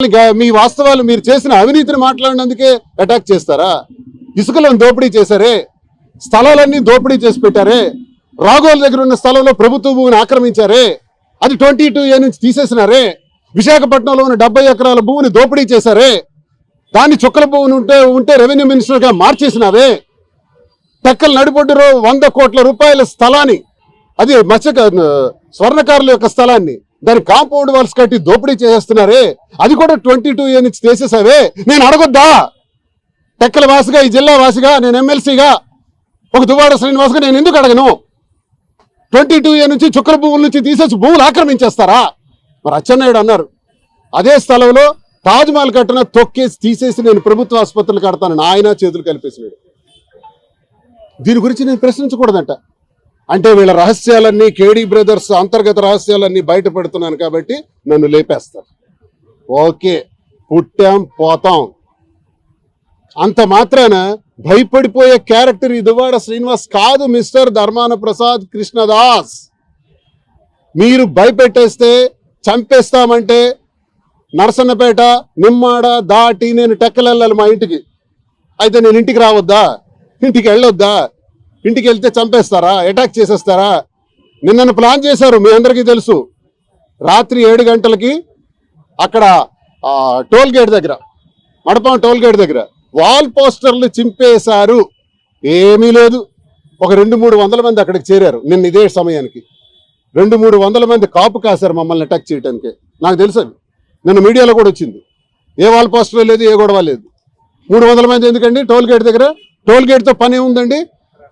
మీ వాస్తవాలు మీరు చేసిన అవినీతిని మాట్లాడినందుకే అటాక్ చేస్తారా? ఇసుకలను దోపిడీ చేశారే, స్థలాలన్నీ దోపిడీ చేసి పెట్టారే, రాఘోల్ దగ్గర ఉన్న స్థలంలో ప్రభుత్వ భూమిని ఆక్రమించారే, అది 22A నుంచి తీసేసినారే, విశాఖపట్నంలో ఉన్న 70 ఎకరాల భూమిని దోపిడీ చేశారే, దాన్ని చుక్కల భూమిని ఉంటే రెవెన్యూ మినిస్టర్గా మార్చేసినారే, టెక్కల నడిబొడ్డులో 100 కోట్ల రూపాయల స్థలాన్ని, అది స్వర్ణకారుల యొక్క స్థలాన్ని దాని కాంపౌండ్ వాల్స్ కట్టి దోపిడీ చేస్తున్నారే, అది కూడా 22A నుంచి తీసేసావే. నేను అడగొద్దా? టెక్కల వాసిగా, ఈ జిల్లా వాసిగా, నేను ఎమ్మెల్సీగా, ఒక దువ్వాడ శ్రీనివాస్గా నేను ఎందుకు అడగను? 22A నుంచి చుక్కల భూముల నుంచి తీసేసి భూములు ఆక్రమించేస్తారా? మరి అచ్చెన్నాయుడు అన్నారు, అదే స్థలంలో తాజ్మహల్ కట్టిన తొక్కేసి తీసేసి నేను ప్రభుత్వ ఆసుపత్రులు కడతానని ఆయన చేతులు కలిపేసినాడు. దీని గురించి నేను ప్రశ్నించకూడదంట. అంటే వీళ్ళ రహస్యాలన్నీ, కేడీ బ్రదర్స్ అంతర్గత రహస్యాలన్నీ బయట పెడుతున్నాను కాబట్టి నన్ను లేపేస్తారు. ఓకే, పుట్టాం పోతాం. అంత మాత్రాన భయపడిపోయే క్యారెక్టర్ ఈ దువ్వాడ శ్రీనివాస్ కాదు. మిస్టర్ ధర్మాన ప్రసాద్ కృష్ణదాస్, మీరు భయపెట్టేస్తే, చంపేస్తామంటే నరసన్నపేట, నిమ్మాడ దాటి నేను టెక్కలు వెళ్ళాలి మా ఇంటికి. అయితే నేను ఇంటికి రావద్దా? ఇంటికి వెళ్ళొద్దా? ఇంటికి వెళ్తే చంపేస్తారా? అటాక్ చేసేస్తారా? నిన్నను ప్లాన్ చేశారు, మీ అందరికీ తెలుసు. రాత్రి 7 గంటలకి అక్కడ టోల్ గేట్ దగ్గర, మడపం టోల్ గేట్ దగ్గర వాల్ పోస్టర్లు చింపేశారు. ఏమీ లేదు. ఒక 200-300 మంది అక్కడికి చేరారు నిన్న ఇదే సమయానికి. 200-300 మంది కాపు కాశారు మమ్మల్ని అటాక్ చేయడానికి. నాకు తెలుసు, నిన్న మీడియాలో కూడా వచ్చింది. ఏ వాల్ పోస్టర్ లేదు, ఏ గొడవ లేదు. 300 మంది ఎందుకండి టోల్ గేట్ దగ్గర? టోల్ గేట్తో పని ఏముందండి?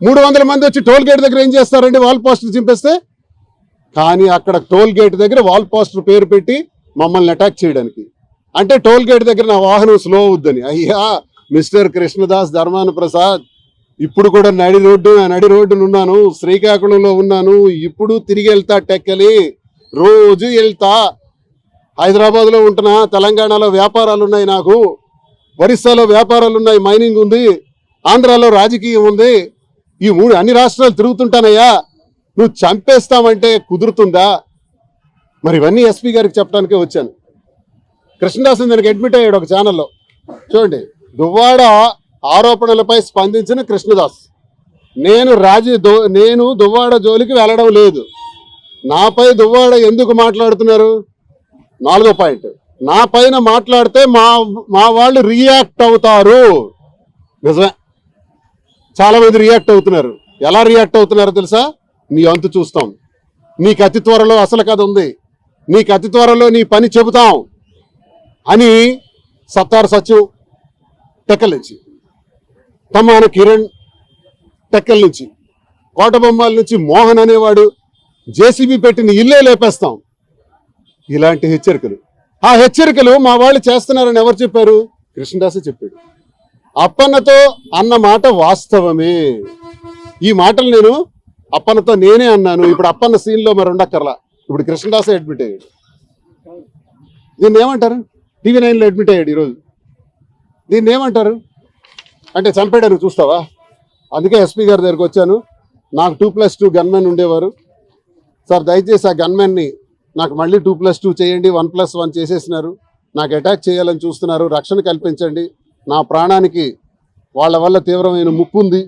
300 మంది వచ్చి టోల్ గేట్ దగ్గర ఏం చేస్తారండి? వాల్ పోస్టర్ చింపేస్తే. కానీ అక్కడ టోల్ గేట్ దగ్గర వాల్ పోస్టర్ పేరు పెట్టి మమ్మల్ని అటాక్ చేయడానికి. అంటే టోల్ గేట్ దగ్గర నా వాహనం స్లో అవుద్దని. అయ్యా మిస్టర్ కృష్ణదాస్ ధర్మాన ప్రసాద్, ఇప్పుడు కూడా నడి రోడ్డును ఉన్నాను, శ్రీకాకుళంలో ఉన్నాను. ఇప్పుడు తిరిగి వెళ్తా టెక్కలి, రోజు వెళ్తా. హైదరాబాద్లో ఉంటున్నా, తెలంగాణలో వ్యాపారాలు ఉన్నాయి నాకు, ఒరిస్సాలో వ్యాపారాలు ఉన్నాయి, మైనింగ్ ఉంది, ఆంధ్రాలో రాజకీయం ఉంది. ఈ అన్ని రాష్ట్రాలు తిరుగుతుంటానయ్యా. నువ్వు చంపేస్తామంటే కుదురుతుందా? మరి ఇవన్నీ ఎస్పీ గారికి చెప్పడానికే వచ్చాను. కృష్ణదాస్ దానికి అడ్మిట్ అయ్యాడు ఒక ఛానల్లో. చూడండి, దువ్వాడ ఆరోపణలపై స్పందించిన కృష్ణదాస్, నేను దువ్వాడ జోలికి వెళ్ళడం లేదు. నాపై దువ్వాడ ఎందుకు మాట్లాడుతున్నారు? 4వ పాయింట్, నా పైన మాట్లాడితే మా వాళ్ళు రియాక్ట్ అవుతారు. నిజమే, చాలా మంది రియాక్ట్ అవుతున్నారు. ఎలా రియాక్ట్ అవుతున్నారో తెలుసా? నీ అంతు చూస్తాం. నీకు అతి త్వరలో అసలు కథ ఉంది, నీకు అతి త్వరలో నీ పని చెబుతాం అని సత్తార్ సచివ్ టెక్కల్ నుంచి, తమ్మాన కిరణ్ టెక్కల్ నుంచి, కోటబొమ్మాల నుంచి మోహన్ అనేవాడు జేసీబీ పెట్టిన ఇల్లే లేపేస్తాం. ఇలాంటి హెచ్చరికలు, ఆ హెచ్చరికలు మా వాళ్ళు చేస్తున్నారని ఎవరు చెప్పారు? కృష్ణదాసే చెప్పాడు. అప్పన్నతో అన్న మాట వాస్తవమే. ఈ మాటలు నేను అప్పన్నతో నేనే అన్నాను. ఇప్పుడు అప్పన్న సీన్లో మరి ఉండక్కర్లా, ఇప్పుడు కృష్ణదాసే అడ్మిట్ అయ్యాడు. దీన్ని ఏమంటారు? TV9లో అడ్మిట్ అయ్యాడు ఈరోజు. దీన్ని ఏమంటారు? అంటే చంపేయడానికి చూస్తావా? అందుకే ఎస్పీ గారి దగ్గరికి వచ్చాను. నాకు 2+2 గన్మెన్ ఉండేవారు. సార్ దయచేసి ఆ గన్మెన్ని నాకు మళ్ళీ 2+2 చేయండి, 1+1 చేసేసినారు. నాకు అటాక్ చేయాలని చూస్తున్నారు, రక్షణ కల్పించండి. నా ప్రాణానికి వాళ్ళ వల్ల తీవ్రమైన ముప్పు ఉంది.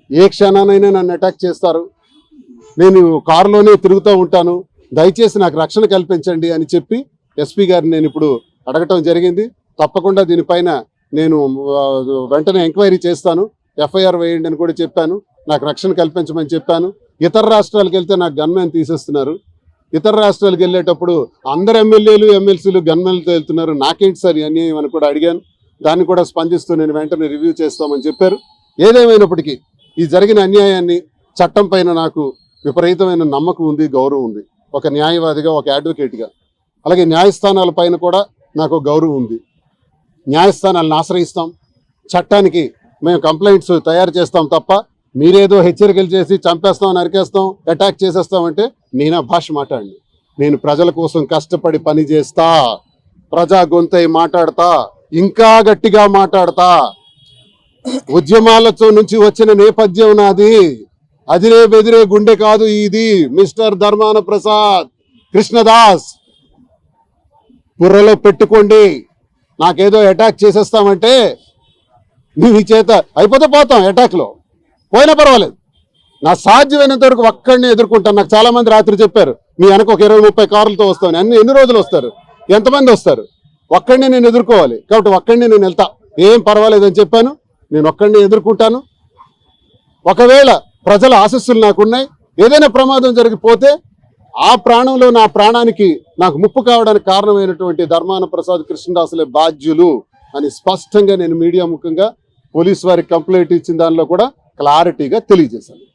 ఏ క్షణానైనా నన్ను అటాక్ చేస్తారు. నేను కారులోనే తిరుగుతూ ఉంటాను, దయచేసి నాకు రక్షణ కల్పించండి అని చెప్పి ఎస్పీ గారిని నేను ఇప్పుడు అడగటం జరిగింది. తప్పకుండా దీనిపైన నేను వెంటనే ఎంక్వైరీ చేస్తాను, FIR వేయండి అని కూడా చెప్పాను. నాకు రక్షణ కల్పించమని చెప్పాను. ఇతర రాష్ట్రాలకు వెళ్తే నాకు గన్మెన్ తీసేస్తున్నారు. ఇతర రాష్ట్రాలకు వెళ్ళేటప్పుడు అందరు ఎమ్మెల్యేలు ఎమ్మెల్సీలు గన్మెన్లతో వెళ్తున్నారు, నాకేంటి సార్ అన్యాయం అని కూడా అడిగాను. దాన్ని కూడా స్పందిస్తూ నేను వెంటనే రివ్యూ చేస్తామని చెప్పారు. ఏదేమైనప్పటికీ ఈ జరిగిన అన్యాయాన్ని, చట్టం పైన నాకు విపరీతమైన నమ్మకం ఉంది, గౌరవం ఉంది. ఒక న్యాయవాదిగా, ఒక అడ్వకేట్గా, అలాగే న్యాయస్థానాల పైన కూడా నాకు గౌరవం ఉంది. న్యాయస్థానాలను ఆశ్రయిస్తాం, చట్టానికి మేము కంప్లైంట్స్ తయారు చేస్తాం తప్ప మీరేదో హెచ్చరికలు చేసి చంపేస్తాం, నరికేస్తాం, అటాక్ చేసేస్తామంటే నేను ఆ భాష మాట్లాడండి. నేను ప్రజల కోసం కష్టపడి పని చేస్తా, ప్రజా గొంతై మాట్లాడతా, ఇంకా గట్టిగా మాట్లాడతా. ఉద్యమాలతో నుంచి వచ్చిన నేపథ్యం నాది. అదిరే బెదిరే గుండె కాదు ఇది. మిస్టర్ ధర్మాన ప్రసాద్ కృష్ణదాస్, బుర్రలో పెట్టుకోండి. నాకేదో అటాక్ చేసేస్తామంటే నీ చేత అయిపోతే పోతాం, అటాక్లో పోయినా పర్వాలేదు. నా సాధ్యమైనంత వరకు ఒక్కడిని ఎదుర్కొంటాను. నాకు చాలా మంది రాత్రి చెప్పారు, మీ వెనక ఒక 20-30 కార్లతో వస్తాను. ఎన్ని రోజులు వస్తారు, ఎంతమంది వస్తారు? ఒక్కడిని నేను ఎదుర్కోవాలి, కాబట్టి ఒక్కడిని నేను వెళ్తా, ఏం పర్వాలేదని చెప్పాను. నేను ఒక్కడిని ఎదుర్కొంటాను. ఒకవేళ ప్రజల ఆశస్సులు నాకున్నాయి, ఏదైనా ప్రమాదం జరిగిపోతే ఆ ప్రాణంలో నా ప్రాణానికి నాకు ముప్పు కావడానికి కారణమైనటువంటి ధర్మాన ప్రసాద్ కృష్ణదాసులే బాధ్యులు అని స్పష్టంగా నేను మీడియా ముఖంగా పోలీసు వారికి కంప్లైంట్ ఇచ్చిన దానిలో కూడా క్లారిటీగా తెలియజేశాను.